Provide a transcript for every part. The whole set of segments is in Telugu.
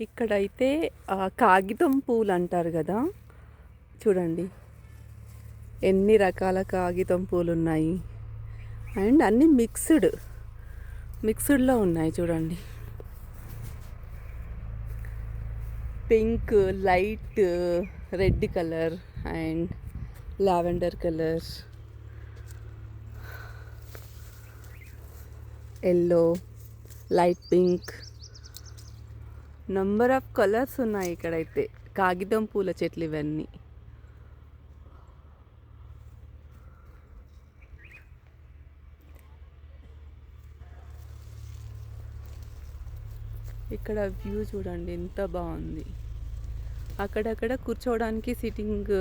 ఇక్కడైతే కాగితం పూలు అంటారు కదా, చూడండి ఎన్ని రకాల కాగితం పూలు ఉన్నాయి. అండ్ అన్నీ మిక్స్డ్లో ఉన్నాయి చూడండి. Pink, light red colour and lavender colour, yellow, light pink, number of colours ఉన్నాయి ఇక్కడైతే. కాగితం పూల చెట్లు ఇవన్నీ. ఇక్కడ వ్యూ చూడండి ఎంత బాగుంది. అక్కడక్కడ కూర్చోవడానికి సిట్టింగ్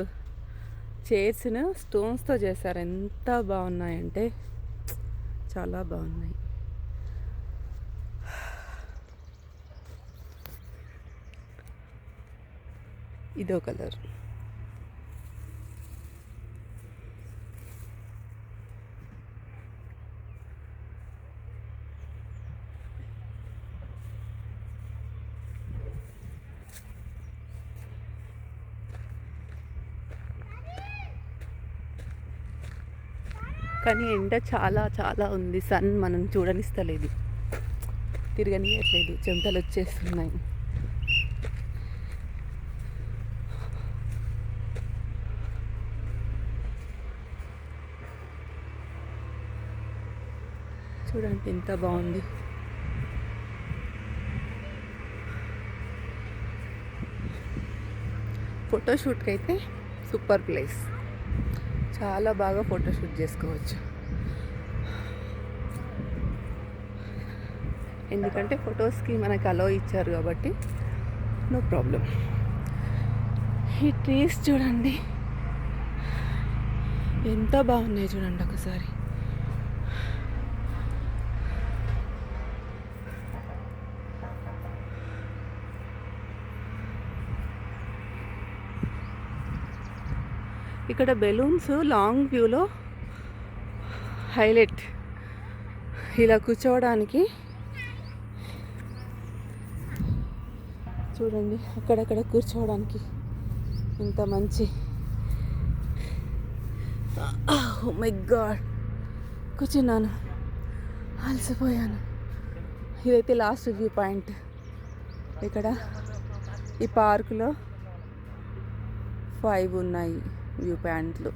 చైర్స్ను స్టోన్స్తో చేశారు. ఎంత బాగున్నాయంటే చాలా బాగున్నాయి. ఇదో కలర్. కానీ ఎండ చాలా చాలా ఉంది. సన్ మనం చూడనిస్తలేదు, తిరగనియట్లేదు, చెమటలు వచ్చేస్తున్నాయి. చూడండి ఎంత బాగుంది. ఫోటోషూట్కి అయితే సూపర్ ప్లేస్. చాలా బాగా ఫోటోషూట్ చేసుకోవచ్చు. ఎందుకంటే ఫొటోస్కి మనకు అలో ఇచ్చారు కాబట్టి నో ప్రాబ్లం. ఈ ట్రీస్ చూడండి ఎంత బాగున్నాయి. చూడండి ఒకసారి. ఇక్కడ బెలూన్స్ లాంగ్ వ్యూలో హైలైట్. ఇలా కూర్చోవడానికి చూడండి, అక్కడక్కడ కూర్చోవడానికి ఇంత మంచి. ఓ మై గాడ్, కూర్చున్నాను, అలసిపోయాను. ఇదైతే లాస్ట్ వ్యూ పాయింట్. ఇక్కడ ఈ పార్కులో 5 ఉన్నాయి వ్యూ ప్యాంట్లు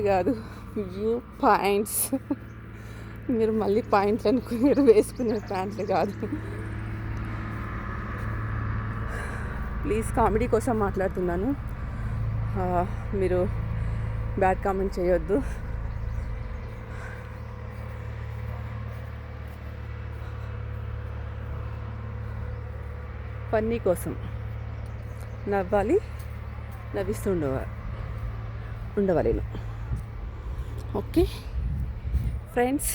కాదు, వ్యూ పాయింట్స్. మీరు మళ్ళీ పాయింట్లు అనుకున్నారు, వేసుకునే ప్యాంట్లు కాదు. ప్లీజ్, కామెడీ కోసం మాట్లాడుతున్నాను, మీరు బ్యాడ్ కామెంట్ చేయొద్దు. ఫన్నీ కోసం నవ్వాలి, నవ్విస్తూ ఉండవాలి. Okay friends,